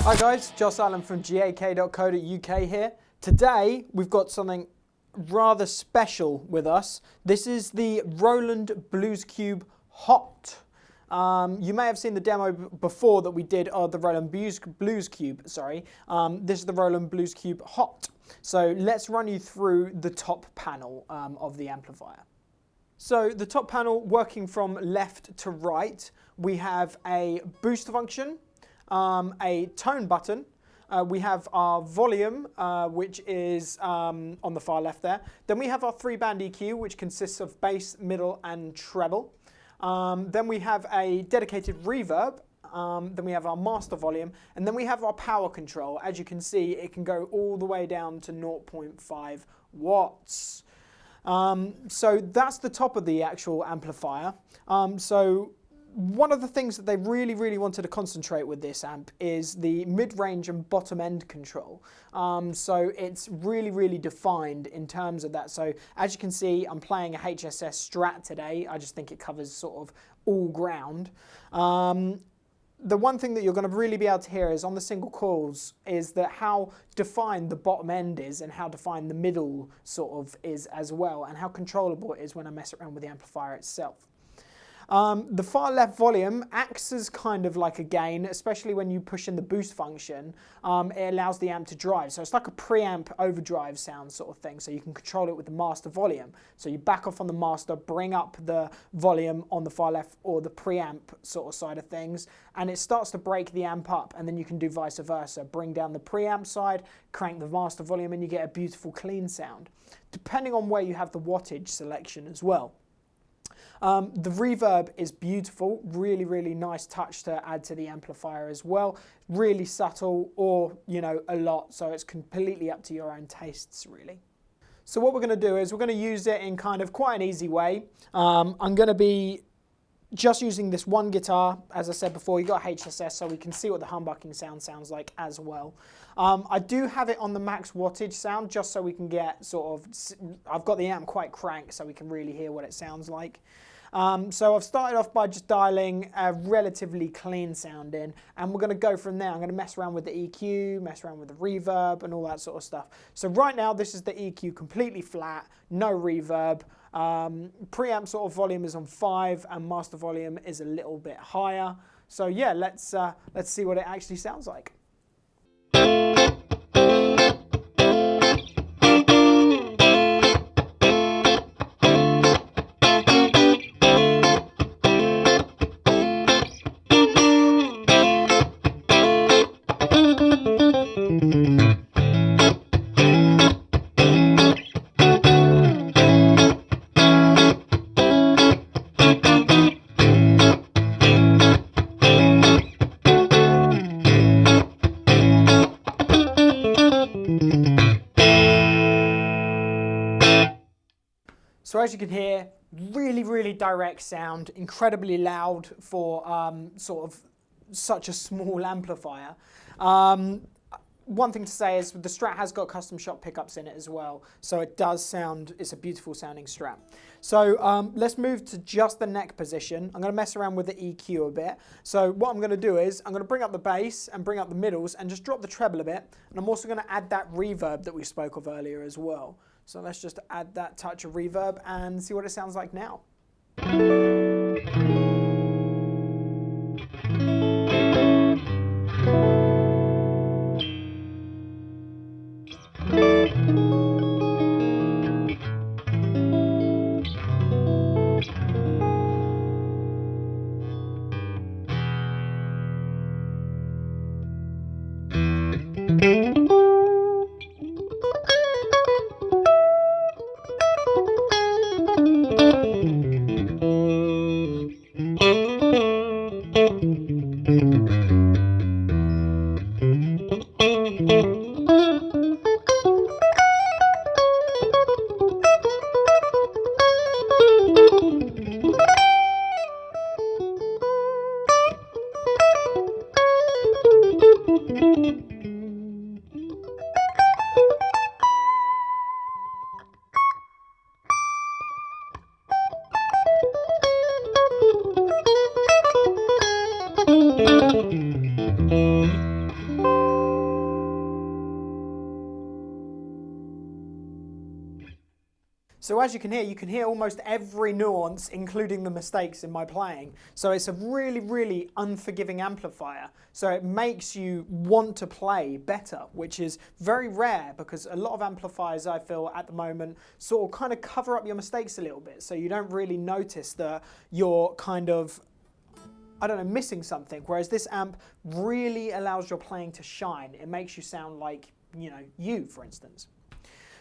Hi guys, Joss Allen from GAK.co.uk here. Today we've got something rather special with us. This is the Roland Blues Cube Hot. You may have seen the demo before that we did of the Roland Blues Cube, sorry. This is the Roland Blues Cube Hot. So let's run you through the top panel of the amplifier. So the top panel, working from left to right, we have a boost function, a tone button, we have our volume, which is on the far left there. Then we have our 3-band EQ, which consists of bass, middle, and treble. Then we have a dedicated reverb. Then we have our master volume, and then we have our power control. As you can see, it can go all the way down to 0.5 watts. So that's the top of the actual amplifier. So one of the things that they really wanted to concentrate with this amp is the mid-range and bottom end control. So it's really defined in terms of that. So as you can see, I'm playing a HSS Strat today. I just think it covers sort of all ground. The one thing that you're going to really be able to hear is on the single coils is that how defined the bottom end is and how defined the middle sort of is as well, and how controllable it is when I mess around with the amplifier itself. The far left volume acts as kind of like a gain, especially when you push in the boost function. It allows the amp to drive. So it's like a preamp overdrive sound sort of thing. So you can control it with the master volume. So you back off on the master, bring up the volume on the far left or the preamp sort of side of things, and it starts to break the amp up, and then you can do vice versa. Bring down the preamp side, crank the master volume, and you get a beautiful clean sound, depending on where you have the wattage selection as well. The reverb is beautiful, really nice touch to add to the amplifier as well. Really subtle, or a lot, so it's completely up to your own tastes really. So what we're going to do is we're going to use it in kind of quite an easy way. I'm going to be just using this one guitar. As I said before, you got HSS, so we can see what the humbucking sound sounds like as well. I do have it on the max wattage sound, just so we can get sort of, I've got the amp quite cranked so we can really hear what it sounds like. So I've started off by just dialing a relatively clean sound in, and we're going to go from there. I'm going to mess around with the EQ, mess around with the reverb and all that sort of stuff. So right now this is the EQ completely flat, no reverb. Preamp sort of volume is on 5 and master volume is a little bit higher. So yeah, let's see what it actually sounds like. So as you can hear, really direct sound, incredibly loud for sort of such a small amplifier. One thing to say is the Strat has got custom shop pickups in it as well, so it does sound, it's a beautiful sounding Strat. So let's move to just the neck position. I'm going to mess around with the EQ a bit. So what I'm going to do is I'm going to bring up the bass and bring up the middles and just drop the treble a bit, and I'm also going to add that reverb that we spoke of earlier as well. So let's just add that touch of reverb and see what it sounds like now. So as you can hear almost every nuance, including the mistakes in my playing. So it's a really, really unforgiving amplifier. So it makes you want to play better, which is very rare because a lot of amplifiers, I feel, at the moment, sort of kind of cover up your mistakes a little bit. So you don't really notice that you're kind of, I don't know, missing something. Whereas this amp really allows your playing to shine. It makes you sound like, you, for instance.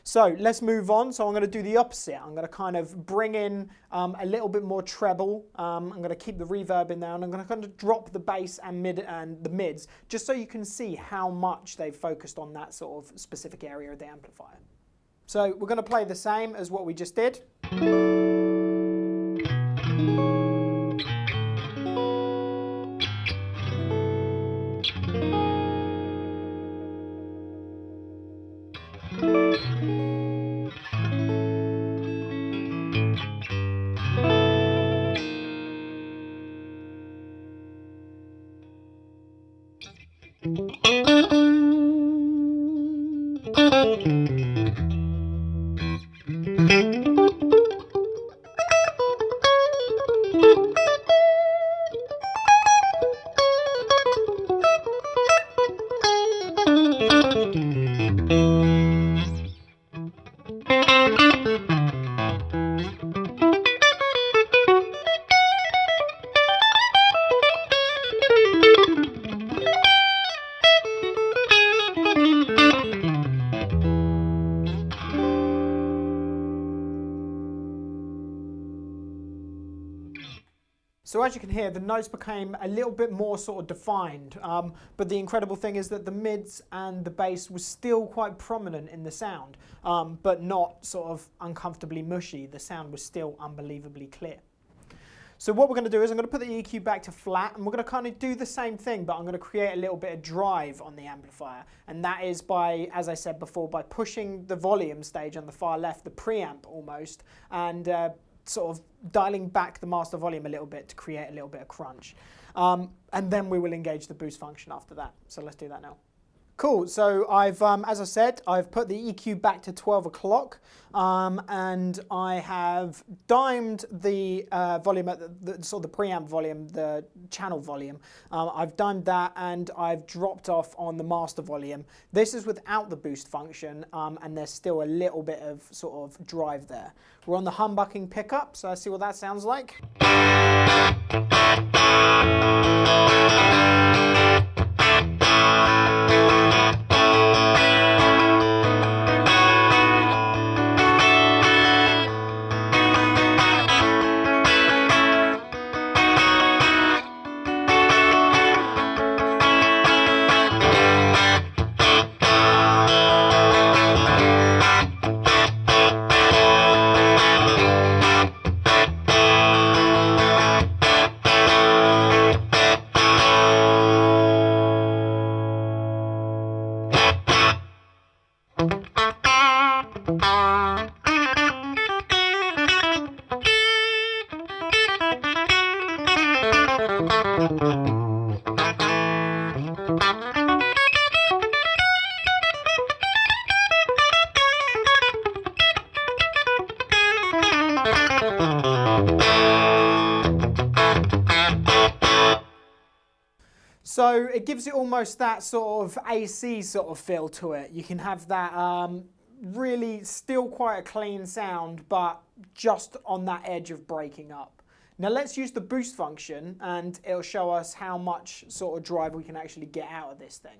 So let's move on. So I'm going to do the opposite. I'm going to kind of bring in a little bit more treble. I'm going to keep the reverb in there, and I'm going to kind of drop the bass and the mids, just so you can see how much they've focused on that sort of specific area of the amplifier. So we're going to play the same as what we just did. So as you can hear, the notes became a little bit more sort of defined, but the incredible thing is that the mids and the bass was still quite prominent in the sound, but not sort of uncomfortably mushy. The sound was still unbelievably clear. So what we're going to do is I'm going to put the EQ back to flat, and we're going to kind of do the same thing, but I'm going to create a little bit of drive on the amplifier, and that is by, as I said before, by pushing the volume stage on the far left, the preamp almost, and sort of dialing back the master volume a little bit to create a little bit of crunch. And then we will engage the boost function after that. So let's do that now. Cool, so I've, as I said, I've put the EQ back to 12 o'clock, and I have dimed the volume at the sort of the preamp volume, the channel volume. I've dimed that, and I've dropped off on the master volume. This is without the boost function, and there's still a little bit of sort of drive there. We're on the humbucking pickup, so let's see what that sounds like. So it gives it almost that sort of AC sort of feel to it. You can have that really still quite a clean sound, but just on that edge of breaking up. Now let's use the boost function, and it'll show us how much sort of drive we can actually get out of this thing.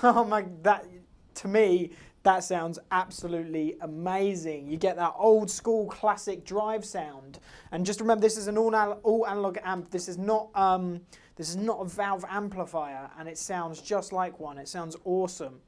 Oh my, to me, that sounds absolutely amazing. You get that old school classic drive sound. And just remember, this is an all analog amp. This is not a valve amplifier, and it sounds just like one. It sounds awesome.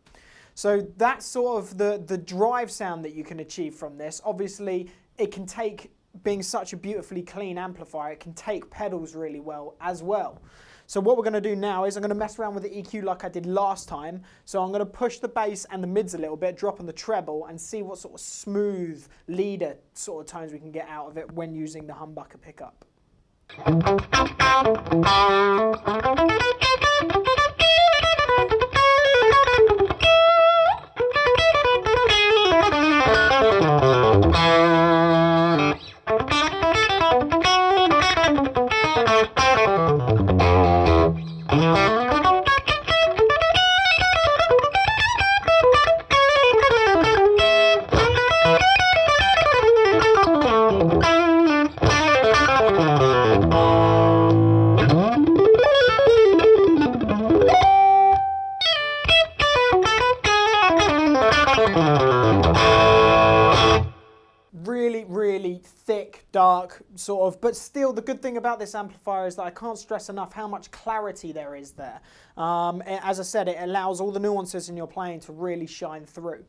So that's sort of the drive sound that you can achieve from this. Obviously, it can take, being such a beautifully clean amplifier, it can take pedals really well as well. So what we're going to do now is I'm going to mess around with the EQ like I did last time. So I'm going to push the bass and the mids a little bit, drop on the treble, and see what sort of smooth leader sort of tones we can get out of it when using the humbucker pickup. Really thick, dark sort of, but still the good thing about this amplifier is that I can't stress enough how much clarity there is there. As I said, it allows all the nuances in your playing to really shine through.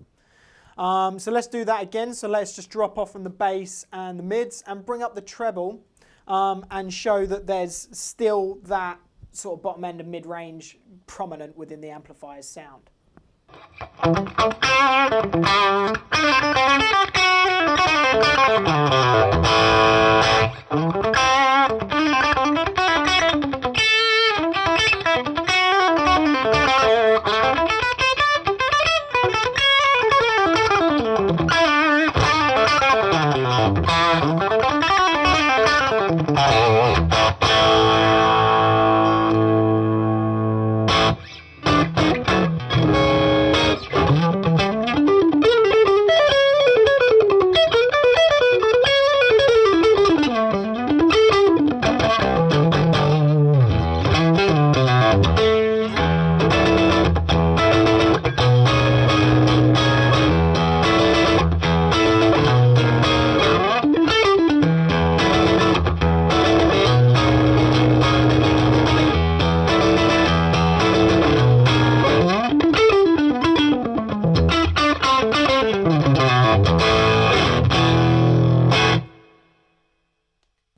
So let's do that again. So let's just drop off from the bass and the mids and bring up the treble and show that there's still that sort of bottom end and mid-range prominent within the amplifier's sound.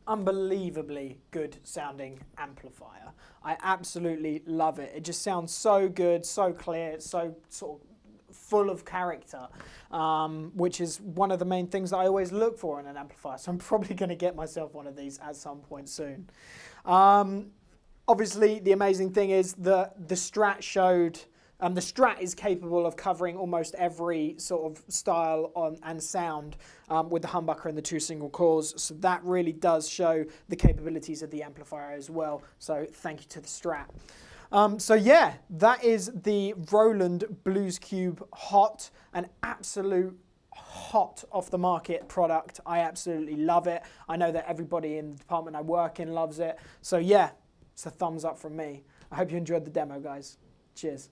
Unbelievably good sounding amplifier. I absolutely love it. It just sounds so good, so clear, it's so sort of full of character, which is one of the main things that I always look for in an amplifier. So I'm probably going to get myself one of these at some point soon. Obviously, the amazing thing is that the Strat showed. The Strat is capable of covering almost every sort of style and sound with the humbucker and the 2 single coils. So that really does show the capabilities of the amplifier as well. So thank you to the Strat. So yeah, that is the Roland Blues Cube Hot, an absolute hot off the market product. I absolutely love it. I know that everybody in the department I work in loves it. So yeah, it's a thumbs up from me. I hope you enjoyed the demo, guys. Cheers.